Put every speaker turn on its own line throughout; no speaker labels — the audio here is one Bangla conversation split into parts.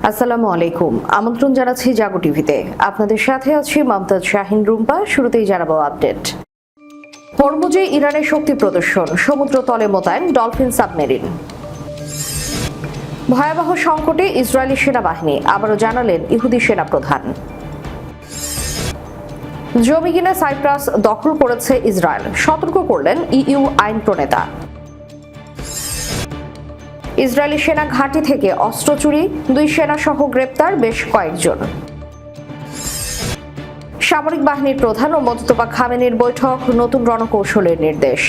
আসসালামু আলাইকুম। আমন্ত্রণ জানাচ্ছি জাগো টিভিতে। আপনাদের সাথে আছি মমতাজ শাহিন রুম্পা। শুরুতেই জানাবো আপডেট। হরমুজে ইরানের শক্তি প্রদর্শন, সমুদ্র তলে মোতায়েন ডলফিন সাবমেরিন। ভয়াবহ সংকটে ইসরায়েলি সেনাবাহিনী, আবারও জানালেন ইহুদি সেনাপ্রধান। জমি কিনে সাইপ্রাস দখল করেছে ইসরায়েল, সতর্ক করলেন ইইউ আইন প্রণেতা। ইসরায়েলি সেনা ঘাঁটি থেকে অস্ত্র চুরি, 2 সেনা সহ গ্রেপ্তার বেশ কয়েকজন। সামরিক বাহিনীর প্রধান ও মোজতবা খামেনির বৈঠক, নতুন রণকৌশলের নির্দেশ।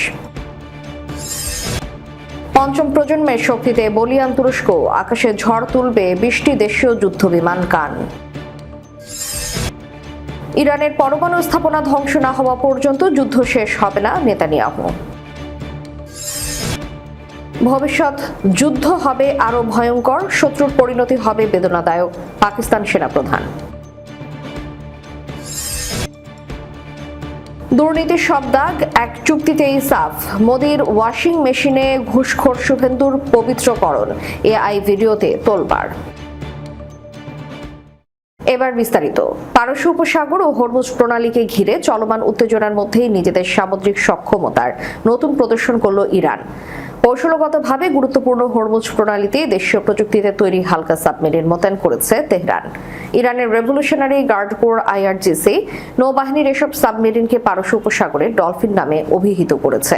পঞ্চম প্রজন্মের শক্তিতে বলিয়ান তুরস্ক, আকাশে ঝড় তুলবে 20টি দেশীয় যুদ্ধবিমান কান। ইরানের পরমাণু স্থাপনা ধ্বংস না হওয়া পর্যন্ত যুদ্ধ শেষ হবে না নেতানিয়াহু। ভবিষ্যৎ যুদ্ধ হবে আরো ভয়ঙ্কর, শত্রুর পরিণতি হবে বেদনাদায়ক, পাকিস্তান সেনাপ্রধান। দুর্নীতির সব দাগ এক চুক্তিতেই সাফ, মোদির ওয়াশিং মেশিনে ঘুষখোর শুভেন্দুর পবিত্রকরণ, এআই ভিডিওতে তোলপাড়। এবার বিস্তারিত। পারস্য উপসাগর ও হরমুজ প্রণালীকে ঘিরে চলমান উত্তেজনার মধ্যেই নিজেদের সামুদ্রিক সক্ষমতার নতুন প্রদর্শন করল ইরান। কৌশলগতভাবে গুরুত্বপূর্ণ হরমুজ প্রণালীতে দেশীয় প্রযুক্তিতে তৈরি হালকা সাবমেরিন মোতায়েন করেছে তেহরান। ইরানের রেভলিউশনারি গার্ড কোর আইআরজিসি নৌবাহিনীর এসব সাবমেরিনকে পারস্য উপসাগরের ডলফিন নামে অভিহিত করেছে।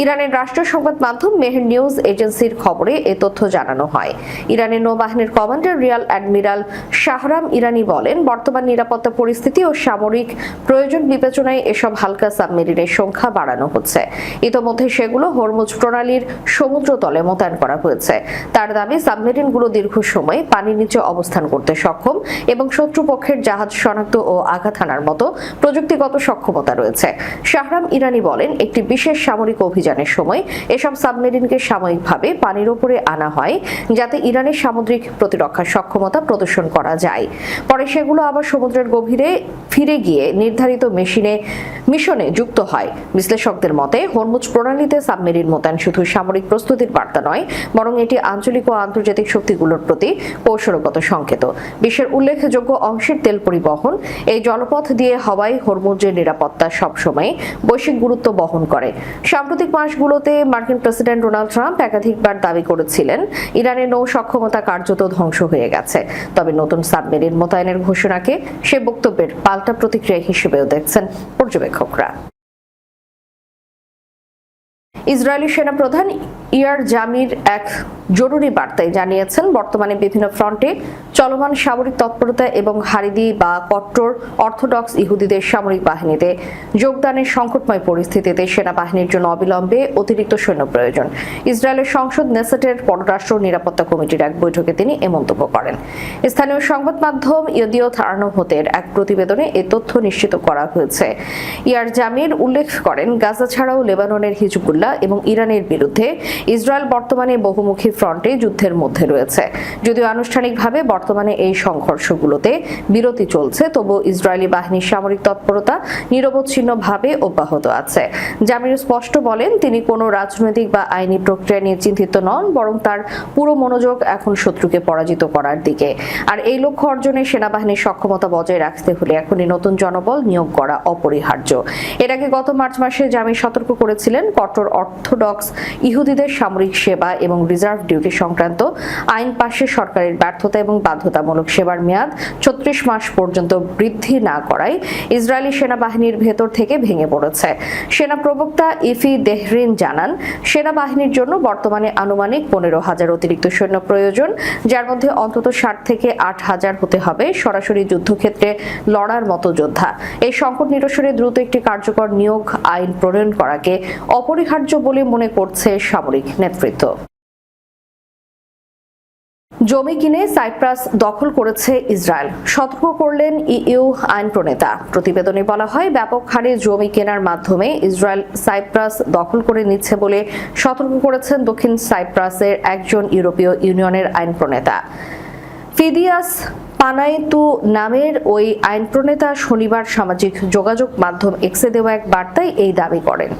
ইরানের রাষ্ট্রীয় সংবাদ মাধ্যম মেহের নিউজ এজেন্সির খবরে এ তথ্য জানানো হয়। ইরানের নৌবাহিনীর কমান্ডার রিয়াল অ্যাডমিরাল শাহরাম ইরানি বলেন, বর্তমান নিরাপত্তা পরিস্থিতি ও সামরিক প্রয়োজন বিবেচনায় এসব হালকা সাবমেরিনের সংখ্যা বাড়ানো হচ্ছে। ইতোমধ্যে সেগুলো হরমুজ প্রণালীর সমুদ্র তলে মোতায়েন করা হয়েছে। তার দাবি, সাবমেরিনগুলো দীর্ঘ সময় পানির নিচে অবস্থান করতে সক্ষম এবং শত্রুপক্ষের জাহাজ শনাক্ত ও আঘাত হানার মতো প্রযুক্তিগত সক্ষমতা রয়েছে। শাহরাম ইরানি বলেন, একটি বিশেষ সামরিক অভিযানের সময় এসব সাবমেরিনকে সাময়িকভাবে পানির উপরে আনা হয় যাতে ইরানের সামুদ্রিক প্রতিরক্ষা সক্ষমতা প্রদর্শন করা যায়। পরে সেগুলো আবার সমুদ্রের গভীরে ফিরে গিয়ে নির্ধারিত মিশনে যুক্ত হয়। বিশ্লেষকদের মতে, হরমুজ প্রণালীতে সাবমেরিন মোতায়েন শুধু সামরিক প্রস্তুতির বার্তা নয়, বরং এটি আঞ্চলিক ও আন্তর্জাতিক শক্তিগুলোর প্রতি কৌশলগত সংকেত। বিশ্বের উল্লেখযোগ্য অংশের তেল পরিবহন এই জলপথ দিয়ে হওয়ায় হরমুজের নিরাপত্তা সবসময় বৈশ্বিক গুরুত্ব বহন করে। সাম্প্রতিক মাসগুলোতে মার্কিন প্রেসিডেন্ট ডোনাল্ড ট্রাম্প একাধিকবার দাবি করেছিলেন ইরানের নৌ সক্ষমতা কার্যত ধ্বংস হয়ে গেছে। তবে নতুন সাবমেরিন মোতায়েনের ঘোষণাকে সে বক্তব্যের পাল্টা প্রতিক্রিয়া হিসেবেও দেখছেন পর্যবেক্ষকরা। ইসরায়েলি সেনাপ্রধান ইয়ার জামির এক জরুরি বার্তায় জানিয়েছেন, বর্তমানে বিভিন্ন ফ্রন্টে চলমান সামরিক তৎপরতা এবং হারিদি বা কট্টর অর্থোডক্স ইহুদিদের সামরিক বাহিনীতে যোগদানের সংকটময় পরিস্থিতিতে সেনাবাহিনীর জন্য অবিলম্বে অতিরিক্ত সৈন্য প্রয়োজন। ইসরায়েলের সংসদ নেসেটের পররাষ্ট্র নিরাপত্তা কমিটির এক বৈঠকে তিনি এ মন্তব্য করেন। স্থানীয় সংবাদ মাধ্যম ইদিওথ আরনোহতের এক প্রতিবেদনে এ তথ্য নিশ্চিত করা হয়েছে। ইয়ার জামির উল্লেখ করেন, গাজা ছাড়াও লেবাননের হিজবুল্লাহ এবং ইরানের বিরুদ্ধে ইসরায়েল বর্তমানে বহুমুখী ফ্রন্টে যুদ্ধের মধ্যে রয়েছে। যদিও আনুষ্ঠানিকভাবে বর্তমানে এই সংঘর্ষগুলোতে বিরতি চলছে, তবুও ইসরায়েলি বাহিনীর সামরিক তৎপরতা নিরবচ্ছিন্নভাবে অব্যাহত আছে। জামির স্পষ্ট বলেন, তিনি কোনো রাজনৈতিক বা আইনি প্রক্রিয়া নিয়ে চিন্তিত নন, বরং তার পুরো মনোযোগ এখন শত্রুকে পরাজিত করার দিকে। আর এই লক্ষ্য অর্জনে সেনাবাহিনীর সক্ষমতা বজায় রাখতে হলে এখনই নতুন জনবল নিয়োগ করা অপরিহার্য। এর আগে গত মার্চ মাসে জামির সতর্ক করেছিলেন, কট্টর অর্থোডক্স ইহুদিদের সামরিক সেবা এবং রিজার্ভ ডিউটি সংক্রান্ত আইন পাশে সরকারের ব্যর্থতা এবং বাধ্যতামূলক সেবার মেয়াদ 36 মাস পর্যন্ত বৃদ্ধি না করায় ইসরায়েলি সেনাবাহিনীর ভেতর থেকে ভেঙে পড়েছে। সেনা প্রবক্তা ইফি দেহরিন জানান, সেনাবাহিনীর জন্য বর্তমানে আনুমানিক 15,000 অতিরিক্ত সৈন্য প্রয়োজন, যার মধ্যে অন্তত 60 থেকে 8,000 হতে হবে সরাসরি যুদ্ধক্ষেত্রে লড়ার মতো যোদ্ধা। এই সংকট নিরসনে দ্রুত একটি কার্যকর নিয়োগ আইন প্রণয়ন করাকে অপরিহার্য বলে মনে করছে সামরিক নেতৃত্ব। জমি কিনে সাইপ্রাস দখল করেছে ইসরায়েল, সতর্ক করলেন ইইউ আইন প্রণেতা। প্রতিবেদনে বলা হয়, ব্যাপক হারে জমি কেনার মাধ্যমে ইসরায়েল সাইপ্রাস দখল করে নিচ্ছে বলে সতর্ক করেছেন দক্ষিণ সাইপ্রাসের একজন ইউরোপীয় ইউনিয়নের আইন প্রণেতা। ফিদিয়াস পানাইতু নামের ওই আইন প্রণেতা শনিবার সামাজিক যোগাযোগ মাধ্যম এক্সে দেওয়া এক বার্তায় এই দাবি করেন।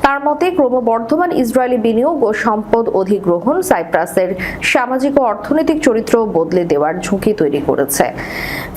তার মতে, ক্রমবর্ধমান ইসরায়েলি বিনিয়োগ ও সম্পদ অধিগ্রহণ সাইপ্রাসের সামাজিক ও অর্থনৈতিক চরিত্র বদলে দেওয়ার ঝুঁকি তৈরি করেছে।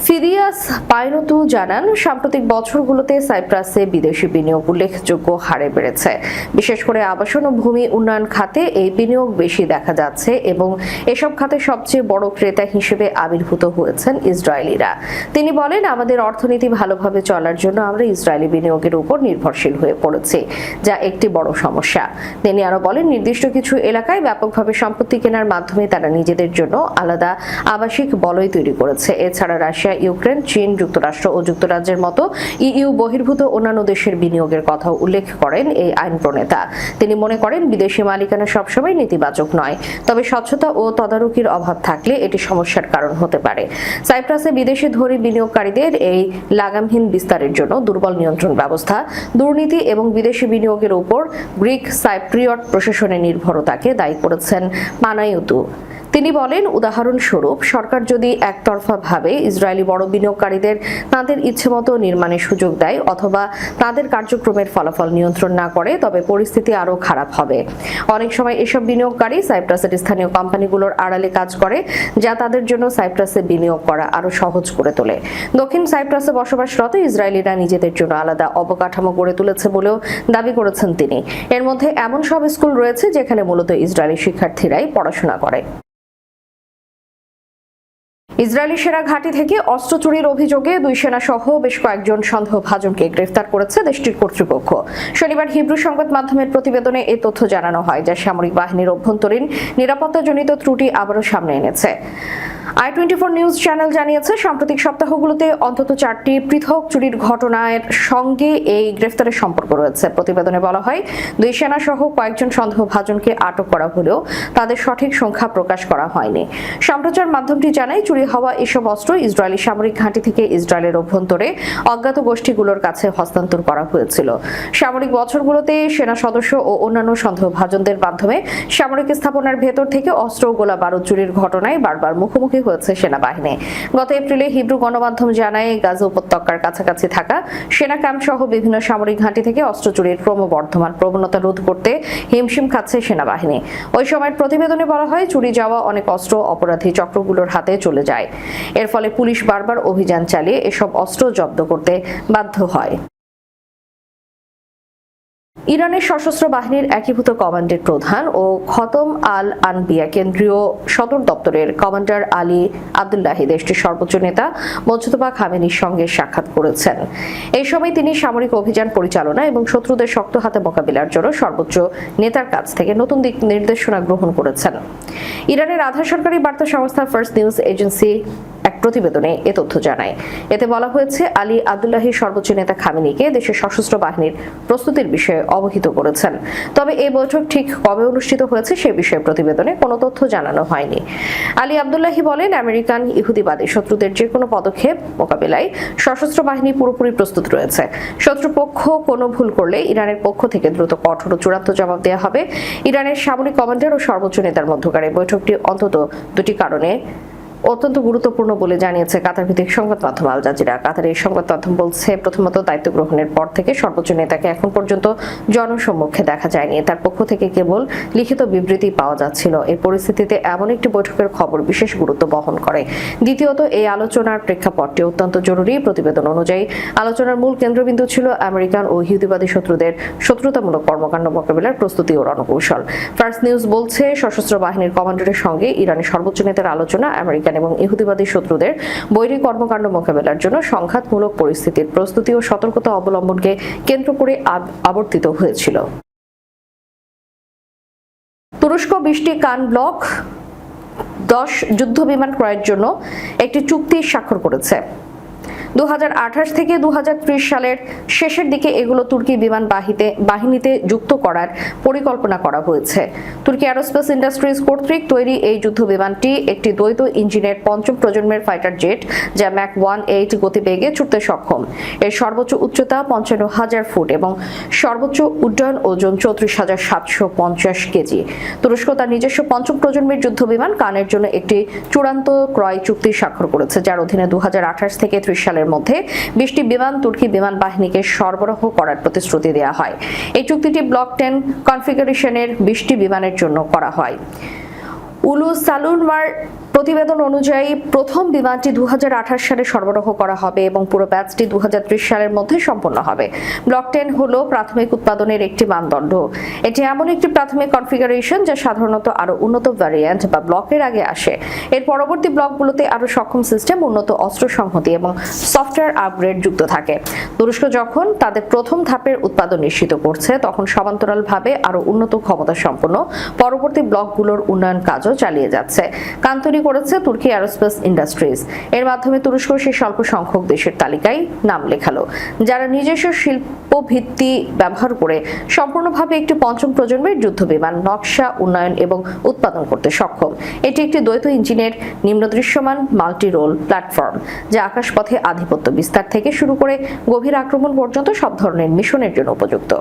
ফিদিয়াস পাইনতু জানান, সাম্প্রতিক বছরগুলোতে সাইপ্রাসে বিদেশি বিনিয়োগ উল্লেখযোগ্য হারে বেড়েছে। বিশেষ করে আবাসন ও ভূমি উন্নয়ন খাতে এই বিনিয়োগ বেশি দেখা যাচ্ছে এবং এসব খাতে সবচেয়ে বড় ক্রেতা হিসেবে আবির্ভূত হয়েছেন ইসরায়েলিরা। তিনি বলেন, আমাদের অর্থনীতি ভালোভাবে চলার জন্য আমরা ইসরায়েলি বিনিয়োগের উপর নির্ভরশীল হয়ে পড়েছি, যা একটি বড় সমস্যা। তিনি আরো বলেন, নির্দিষ্ট কিছু এলাকায় ব্যাপকভাবে সম্পত্তি কেনার মাধ্যমে তারা নিজেদের জন্য আলাদা আবাসিক বলয় তৈরি করেছে। এছাড়া রাশিয়া, ইউক্রেন, চীন, যুক্তরাষ্ট্র ও যুক্তরাজ্যের মতো ইইউ বহির্ভূত অন্যান্য দেশের বিনিয়োগের কথা উল্লেখ করেন এই আইন প্রণেতা। তিনি মনে করেন, বিদেশি মালিকানা সবসময় নেতিবাচক নয়, তবে স্বচ্ছতা ও তদারকির অভাব থাকলে এটি সমস্যার কারণ হতে পারে। সাইপ্রাসে বিদেশি ধনী বিনিয়োগকারীদের এই লাগামহীন বিস্তারের জন্য দুর্বল নিয়ন্ত্রণ ব্যবস্থা, দুর্নীতি এবং বিদেশি বিনিয়োগের উপর গ্রিক সাইপ্রিয়ট প্রশাসনের নির্ভরতাকে দায়ী করেছেন পানাইতু। তিনি বলেন, উদাহরণস্বরূপ, সরকার যদি একতরফাভাবে ইসরায়েলি বড় বিনিয়োগকারীদের তাদের ইচ্ছেমতো নির্মাণের সুযোগ দেয় অথবা তাদের কার্যক্রমের ফলাফল নিয়ন্ত্রণ না করে, তবে পরিস্থিতি আরও খারাপ হবে। অনেক সময় এসব বিনিয়োগকারী সাইপ্রাসের স্থানীয় কোম্পানিগুলোর আড়ালে কাজ করে, যা তাদের জন্য সাইপ্রাসে বিনিয়োগ করা আরও সহজ করে তোলে। দক্ষিণ সাইপ্রাসে বসবাসরত ইসরায়েলিরা নিজেদের জন্য আলাদা অবকাঠামো গড়ে তুলেছে বলেও দাবি করেছেন তিনি। এর মধ্যে এমন সব স্কুল রয়েছে যেখানে মূলত ইসরায়েলি শিক্ষার্থীরাই পড়াশোনা করে। ইসরায়েলি সেনা ঘাঁটি থেকে অস্ত্র চুরির অভিযোগে 2 সেনা সহ বেশ কয়েকজন সন্দেহভাজনকে গ্রেফতার করেছে দেশটির কর্তৃপক্ষ। শনিবার হিব্রু সংবাদ মাধ্যমের প্রতিবেদনে এই তথ্য জানানো হয়, যা সামরিক বাহিনীর অভ্যন্তরীণ নিরাপত্তাজনিত ত্রুটি আবারও সামনে এনেছে। i24 নিউজ চ্যানেল জানিয়েছে, সাম্প্রতিক সপ্তাহগুলোতে অন্তত 4টি পৃথক চুরির ঘটনার সঙ্গে এই গ্রেফতারের সম্পর্ক রয়েছে। প্রতিবেদনে বলা হয়, 2 সেনা সহ কয়েকজন সন্দেহভাজনকে আটক করা হলেও তাদের সঠিক সংখ্যা প্রকাশ করা হয়নি। সম্প্রচার মাধ্যমটি জানায়, চুরি হওয়া এসব অস্ত্র ইসরায়েলি সামরিক ঘাঁটি থেকে ইসরায়েলের অভ্যন্তরে অজ্ঞাত গোষ্ঠীগুলোর কাছে হস্তান্তর করা হয়েছিল। সামরিক বছরগুলোতে সেনা সদস্য ও অন্যান্য সন্দেহভাজনদের মাধ্যমে সামরিক স্থাপনার ভেতর থেকে অস্ত্র ও গোলা বারুদ চুরির ঘটনায় বারবার মুখোমুখি হয়েছে সেনাবাহিনী। গত এপ্রিলে হিব্রু গণমাধ্যম জানায়, গাজা উপত্যকার কাছাকাছি থাকা সেনা ক্যাম্প সহ বিভিন্ন সামরিক ঘাঁটি থেকে অস্ত্র চুরির ক্রমবর্ধমান প্রবণতা রোধ করতে হিমশিম খাচ্ছে সেনাবাহিনী। ওই সময়ের প্রতিবেদনে বলা হয়, চুরি যাওয়া অনেক অস্ত্র অপরাধী চক্রগুলোর হাতে চলে যায়। এর ফলে পুলিশ বারবার অভিযান চালিয়ে এসব অস্ত্র জব্দ করতে বাধ্য হয়। ইরানের সশস্ত্র বাহিনীর একীভূত কমান্ডের প্রধান ও খতম আল আনবিয়া কেন্দ্রীয় সদর দপ্তরের কমান্ডার আলী আবদুল্লাহি দেশটির সর্বোচ্চ নেতা মোজতবা খামেনির সঙ্গে সাক্ষাৎ করেছেন। এই সময় তিনি সামরিক অভিযান পরিচালনা এবং শত্রুদের শক্ত হাতে মোকাবিলার জন্য সর্বোচ্চ নেতার কাছ থেকে নতুন দিক নির্দেশনা গ্রহণ করেছেন। ইরানের আধা সরকারি বার্তা সংস্থা ফার্স্ট নিউজ এজেন্সি এক প্রতিবেদনে এ তথ্য জানায়। এতে বলা হয়েছে, আলী আবদুল্লাহি সর্বোচ্চ নেতা খামেনিকে দেশের সশস্ত্র বাহিনীর প্রস্তুতির বিষয়ে অবহিত করেছেন। তবে এই বৈঠক ঠিক কবে অনুষ্ঠিত হয়েছে সে বিষয়ে প্রতিবেদনে কোনো তথ্য জানানো হয়নি। আলী আবদুল্লাহি বলেন, আমেরিকান ইহুদিবাদী শত্রুদের যে কোনো পদক্ষেপ মোকাবিলায় সশস্ত্র বাহিনী পুরোপুরি প্রস্তুত রয়েছে। শত্রুপক্ষ কোনো ভুল করলে ইরানের পক্ষ থেকে দ্রুত কঠোর ও চূড়ান্ত জবাব দেওয়া হবে। ইরানের সামরিক কমান্ডার ও সর্বোচ্চ নেতার মধ্যকার এই বৈঠকটি অন্তত 2টি কারণে অত্যন্ত গুরুত্বপূর্ণ বলে জানিয়েছে কাতার ভিত্তিক সংবাদ মাধ্যম আল জাজিরা। কাতারের এই সংবাদ মাধ্যম বলছে, প্রথমত দায়িত্ব গ্রহণের পর থেকে সর্বোচ্চ নেতাকে এখন পর্যন্ত জনসম্মুখে দেখা যায়নি। তার পক্ষ থেকে কেবল লিখিত বিবৃতি পাওয়া যাচ্ছিল। এই পরিস্থিতিতে এমন একটি বৈঠকের খবর বিশেষ গুরুত্ব বহন করে। দ্বিতীয়ত, এই আলোচনার প্রেক্ষাপটটি অত্যন্ত জরুরি। প্রতিবেদন অনুযায়ী আলোচনার মূল কেন্দ্রবিন্দু ছিল আমেরিকান ও ইহুদিবাদী শত্রুদের শত্রুতামূলক কর্মকাণ্ড মোকাবিলার প্রস্তুতি ও রণকৌশল। ফার্স্ট নিউজ বলছে, সশস্ত্র বাহিনীর কমান্ডারের সঙ্গে ইরানের সর্বোচ্চ নেতার আলোচনা আমেরিকান এবং ইহুদিবাদী শত্রুদের বৈরী কর্মকাণ্ড মোকাবেলার জন্য সংঘাতমূলক পরিস্থিতির প্রস্তুতি ও সতর্কতা অবলম্বনকে কেন্দ্র করে আবর্তিত হয়েছিল। তুরস্ক 20টি কান ব্লক 10 যুদ্ধ বিমান ক্রয়ের জন্য একটি চুক্তি স্বাক্ষর করেছে। 2028 থেকে 2030 সালের শেষের দিকে এগুলো তুর্কি বিমান বাহিনীতে যুক্ত করার পরিকল্পনা করা হয়েছে। তুর্কি এরোস্পেস ইন্ডাস্ট্রিজ কর্তৃক তৈরি এই যুদ্ধ বিমানটি একটি দ্বৈত ইঞ্জিনের পঞ্চম প্রজন্মের ফাইটার জেট, যা ম্যাক 18 গতিবেগে ছুটতে সক্ষম। এর সর্বোচ্চ উচ্চতা 55,000 ফুট এবং সর্বোচ্চ উড্ডয়ন ওজন 34,750 কেজি। তুরস্ক তার নিজস্ব পঞ্চম প্রজন্মের যুদ্ধ বিমান কানের জন্য একটি চূড়ান্ত ক্রয় চুক্তি স্বাক্ষর করেছে, যার অধীনে 2028 থেকে 30 সালের মধ্যে 20টি বিমান তুর্কি বিমান বাহিনীকে সরবরাহ করার প্রতিশ্রুতি দেওয়া হয়। এই চুক্তিটি ব্লক 10 কনফিগারেশনের 20টি বিমানের জন্য করা হয়। উলু সালুনমার প্রতিবেদন অনুযায়ী প্রথম বিমানটি 2028 সালে সরবরাহ করা হবে এবং পুরো ব্যাচটি 2030 সালের মধ্যে সম্পন্ন হবে। ব্লক 10 হলো প্রাথমিক উৎপাদনের একটি মানদণ্ড। এটি এমন একটি প্রাথমিক কনফিগারেশন যা সাধারণত আরো উন্নত ভ্যারিয়েন্ট বা ব্লকের আগে আসে। এর পরবর্তী ব্লকগুলোতে আরো সক্ষম সিস্টেম, উন্নত অস্ত্র সংহতি এবং সফটওয়্যার আপগ্রেড যুক্ত থাকে। তুরস্ক যখন তাদের প্রথম ধাপের উৎপাদন নিশ্চিত করছে, তখন সমান্তরালভাবে আরো উন্নত ক্ষমতা সম্পন্ন পরবর্তী ব্লকগুলোর উন্নয়ন কাজও চালিয়ে যাচ্ছে। কান্তরি করেছে তুর্কি এরোস্পেস ইন্ডাস্ট্রিজ। এর মাধ্যমে তুরস্ক সেই স্বল্প সংখ্যক দেশের তালিকায় নাম লেখালো যারা নিজস্ব শিল্প ভিত্তি ব্যবহার করে সম্পূর্ণভাবে একটি পঞ্চম প্রজন্মের যুদ্ধ বিমান নকশা, উন্নয়ন এবং উৎপাদন করতে সক্ষম। এটি একটি দ্বৈত ইঞ্জিনের নিম্ন দৃশ্যমান মাল্টি রোল প্ল্যাটফর্ম, যা আকাশপথে আধিপত্য বিস্তার থেকে শুরু করে গভীর আক্রমণ পর্যন্ত সব ধরনের মিশনের জন্য উপযুক্ত।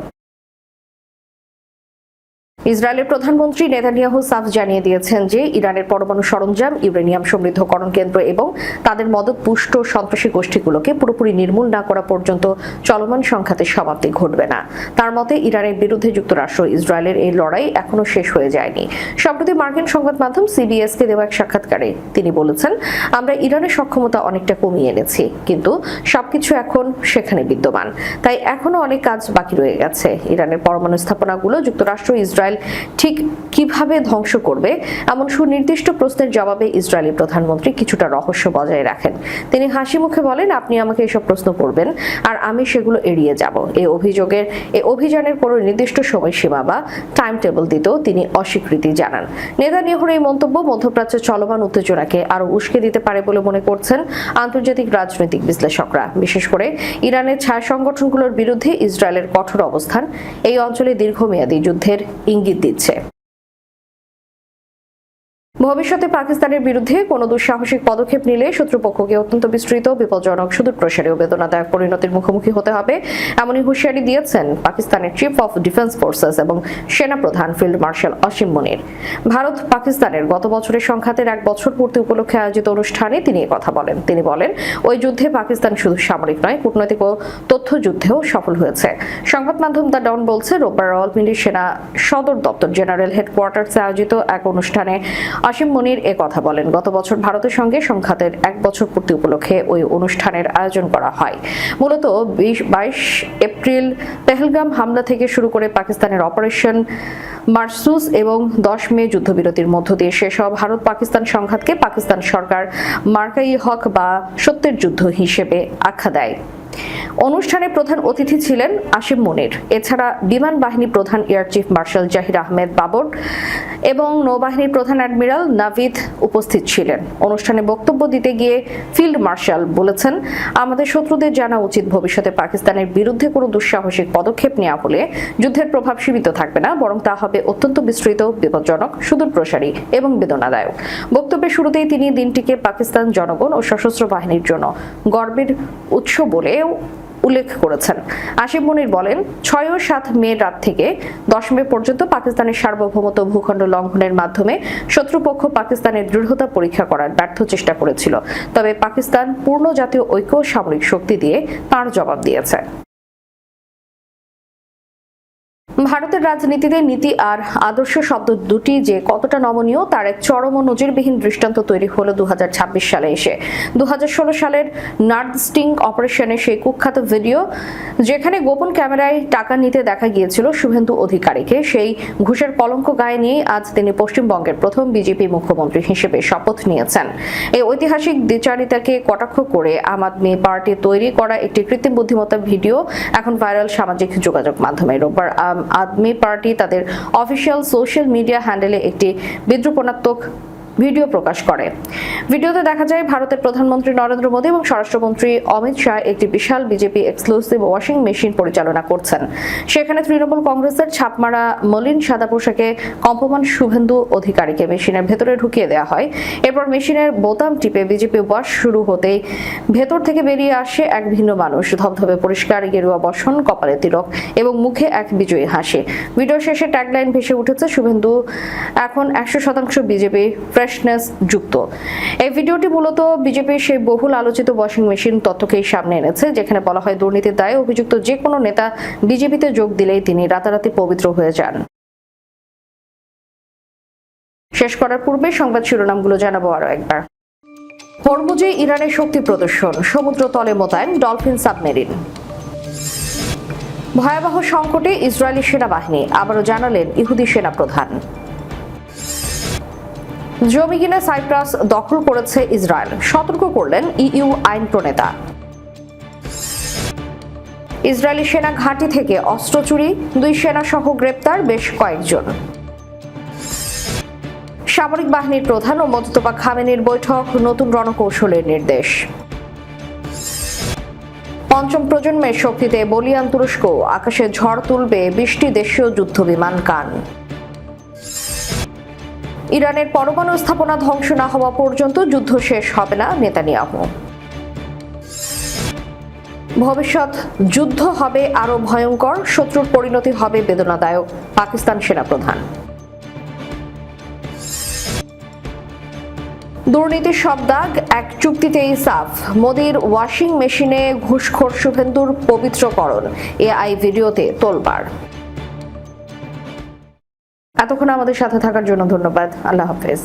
ইসরায়েলের প্রধানমন্ত্রী নেতানিয়াহু সাফ জানিয়ে দিয়েছেন যে ইরানের পরমাণু সরঞ্জাম, ইউরেনিয়াম সমৃদ্ধকরণ কেন্দ্র এবং তাদের মদতপুষ্ট সন্ত্রাসী গোষ্ঠীগুলোকে পুরোপুরি নির্মূল না করা পর্যন্ত চলমান সংঘাতের সমাপ্তি ঘটবে না। তার মতে, ইরানের বিরুদ্ধে যুক্তরাষ্ট্র ইসরায়েলের এই লড়াই এখনো শেষ হয়ে যায়নি। সম্প্রতি মার্কিন সংবাদ মাধ্যম সিবিএসকে দেওয়া এক সাক্ষাৎকারে তিনি বলেছেন, আমরা ইরানের সক্ষমতা অনেকটা কমিয়ে এনেছি, কিন্তু সবকিছু এখন সেখানে বিদ্যমান, তাই এখনো অনেক কাজ বাকি রয়ে গেছে। ইরানের পরমাণু স্থাপনাগুলো যুক্তরাষ্ট্র ইসরায়েল ঠিক কিভাবে ধ্বংস করবে এমন সুনির্দিষ্ট প্রশ্নের জবাবে ইসরায়েলি প্রধানমন্ত্রী কিছুটা রহস্য বজায় রাখেন। তিনি হাসি মুখে বলেন, আপনি আমাকে এসব প্রশ্ন করবেন আর আমি সেগুলো এড়িয়ে যাব। এই অভিযানের কোনো নির্দিষ্ট সময়সীমা বা টাইম টেবিল দিতেও তিনি অস্বীকৃতি জানান। নেতানিয়াহুর এই মন্তব্য মধ্যপ্রাচ্যের চলমান উত্তেজনাকে আরো উস্কে দিতে পারে বলে মনে করছেন আন্তর্জাতিক রাজনৈতিক বিশ্লেষকরা। বিশেষ করে ইরানের ছায়া সংগঠনগুলোর বিরুদ্ধে ইসরায়েলের কঠোর অবস্থান এই অঞ্চলে দীর্ঘমেয়াদী যুদ্ধের ইঙ্গিত দিচ্ছে। ভবিষ্যতে পাকিস্তানের বিরুদ্ধে কোনো দুঃসাহসিক পদক্ষেপ নিলে শত্রুপক্ষকে অত্যন্ত বিস্তৃত, বিপজ্জনক, সুদূরপ্রসারী ও বেদনাদায়ক পরিণতির মুখোমুখি হতে হবে, এমনই হুঁশিয়ারি দিয়েছেন পাকিস্তানের চিফ অফ ডিফেন্স ফোর্সেস এবং সেনাপ্রধান ফিল্ড মার্শাল আসিম মুনির। ভারত পাকিস্তানের গত বছরের সংঘাতের 1 বছর পূর্তি উপলক্ষে আয়োজিত অনুষ্ঠানে তিনি কথা বলেন। তিনি বলেন, ওই যুদ্ধে পাকিস্তান শুধু সামরিক নয়, কূটনৈতিক ও তথ্য যুদ্ধেও সফল হয়েছে। সংবাদ মাধ্যম দ্য ডন বলছে, রোববার রাওয়ালপিন্ডি সেনা সদর দপ্তর জেনারেল হেডকোয়ার্টার্সে আয়োজিত এক অনুষ্ঠানে আসিম মুনির এ কথা বলেন। গত বছর ভারতের সঙ্গে সংঘাতের 1 বছর পূর্তি উপলক্ষে ওই অনুষ্ঠানের আয়োজন করা হয়। মূলত 22 এপ্রিল পেহেলগাম হামলা থেকে শুরু করে পাকিস্তানের অপারেশন মারসুস এবং 10 মে যুদ্ধবিরতির মধ্য দিয়ে শেষ হওয়া ভারত পাকিস্তান সংঘাতকে পাকিস্তান সরকার মার্কাই হক বা সত্যের যুদ্ধ হিসেবে আখ্যা দেয়। অনুষ্ঠানে প্রধান অতিথি ছিলেন আসিম মুনির। এছাড়া বিমান বাহিনী প্রধান এয়ার চিফ মার্শাল জাহির আহমেদ বাবর এবং নৌবাহিনীর প্রধান অ্যাডমিরাল নাভিদ উপস্থিত ছিলেন। অনুষ্ঠানে বক্তব্য দিতে গিয়ে ফিল্ড মার্শাল বলেছেন, আমাদের শত্রুদের জানা উচিত ভবিষ্যতে পাকিস্তানের বিরুদ্ধে কোনো দুঃসাহসিক পদক্ষেপ নেওয়া হলে যুদ্ধের প্রভাব সীমিত থাকবে না, বরং তা হবে অত্যন্ত বিস্তৃত, বিপজ্জনক, সুদূরপ্রসারী এবং বেদনাদায়ক। বক্তব্যের শুরুতেই তিনি দিনটিকে পাকিস্তান জনগণ ও সশস্ত্র বাহিনীর জন্য গর্বের উৎস বলে উল্লেখ করেছেন। আসিম মুনির বলেন, 6 ও 7 মে রাত থেকে 10 মে পর্যন্ত পাকিস্তানের সার্বভৌমত্ব ভূখণ্ড লঙ্ঘনের মাধ্যমে শত্রুপক্ষ পাকিস্তানের দৃঢ়তা পরীক্ষা করার ব্যর্থ চেষ্টা করেছিল। তবে পাকিস্তান পূর্ণ জাতীয় ঐক্য ও সামরিক শক্তি দিয়ে তার জবাব দিয়েছে। ভারতের রাজনীতিতে নীতি আর আদর্শ শব্দ দুটি যে কতটা নমনীয় তার এক চরম ও নজিরবিহীন দৃষ্টান্ত তৈরি হলো 2026 সালে এসে। 2016 সালের নার্থ স্টিং অপারেশনে সেই কুখ্যাত ভিডিও, যেখানে গোপন ক্যামেরায় টাকা নিতে দেখা গিয়েছিল শুভেন্দু অধিকারীকে, সেই ঘুষের কলঙ্ক গায়ে নিয়ে আজ তিনি পশ্চিমবঙ্গের প্রথম বিজেপি মুখ্যমন্ত্রী হিসেবে শপথ নিয়েছেন। এই ঐতিহাসিক দ্বিচারিতাকে কটাক্ষ করে আম আদমি পার্টি তৈরি করা একটি কৃত্রিম বুদ্ধিমত্তা ভিডিও এখন ভাইরাল সামাজিক যোগাযোগ মাধ্যমে। রোববার আদমি পার্টি তাদের অফিসিয়াল সোশ্যাল মিডিয়া হ্যান্ডেলে একটি বিদ্রুপাত্মক ভিডিও প্রকাশ করে। ভিডিওতে দেখা যায় ভারতের প্রধানমন্ত্রী নরেন্দ্র মোদী এবং স্বরাষ্ট্রমন্ত্রী অমিত শাহ একটি বিশাল বিজেপি এক্সক্লুসিভ ওয়াশিং মেশিন পরিচালনা করছেন। সেখানে তৃণমূল কংগ্রেসের ছাপমারা মলিন সাদা পোশাকে কম্পমান শুভেন্দু অধিকারীকে মেশিনের ভেতরে ঢুকিয়ে দেওয়া হয়। এরপর মেশিনের বোতাম টিপে বিজেপি ওয়াশ শুরু হতেই ভেতর থেকে বেরিয়ে আসে এক ভিন্ন মানুষ। ধবধবে পরিষ্কার গেরুয়া বসন, কপালে তিলক এবং মুখে এক বিজয়ী হাসি। ভিডিও শেষে ট্যাগলাইন ভেসে উঠেছে, শুভেন্দু এখন 100% বিজেপি ফ্রেশনেস যুক্ত। এই ভিডিওটি মূলত বিজেপির সেই বহুল আলোচিত ওয়াশিং মেশিন তথ্যকেই সামনে এনেছে, যেখানে বলা হয় দুর্নীতির দায়ে অভিযুক্ত যে কোনো নেতা বিজেপিতে যোগ দিলেই তিনি রাতারাতি পবিত্র হয়ে যান। শেষ করার পূর্বে সংবাদ শিরোনামগুলো জানাবো আরো একবার। হরমুজে ইরানের শক্তি প্রদর্শন, সমুদ্র তলে মোতায়েন ডলফিন সাবমেরিন। ভয়াবহ সংকটে ইসরায়েলি সেনাবাহিনী, আবারও জানালেন ইহুদি সেনাপ্রধান। জমি কিনে সাইপ্রাস দখল করেছে ইসরায়েল, সতর্ক করলেন ইইউ আইন প্রণেতা। ইসরায়েলি সেনা ঘাঁটি থেকে অস্ত্র চুরি, 2 সেনা সহ গ্রেপ্তার বেশ কয়েকজন। সামরিক বাহিনীর প্রধান ও মোস্তফা খামেনির বৈঠক, নতুন রণকৌশলের নির্দেশ। পঞ্চম প্রজন্মের শক্তিতে বলিয়ান তুরস্ক, আকাশে ঝড় তুলবে 20টি দেশীয় যুদ্ধবিমান কান। ইরানের পরমাণু স্থাপনা ধ্বংস না হওয়া পর্যন্ত যুদ্ধ শেষ হবে না নেতানিয়াহু। ভবিষ্যৎ যুদ্ধ হবে আরো ভয়ঙ্কর, শত্রুর পরিণতি হবে বেদনাদায়ক, পাকিস্তান সেনাপ্রধান। দুর্নীতির সব দাগ এক চুক্তিতেই সাফ, মোদীর ওয়াশিং মেশিনে ঘুষখোর শুভেন্দুর পবিত্রকরণ, এআই ভিডিওতে তোলপাড়। এতক্ষণ আমাদের সাথে থাকার জন্য ধন্যবাদ। আল্লাহ হাফেজ।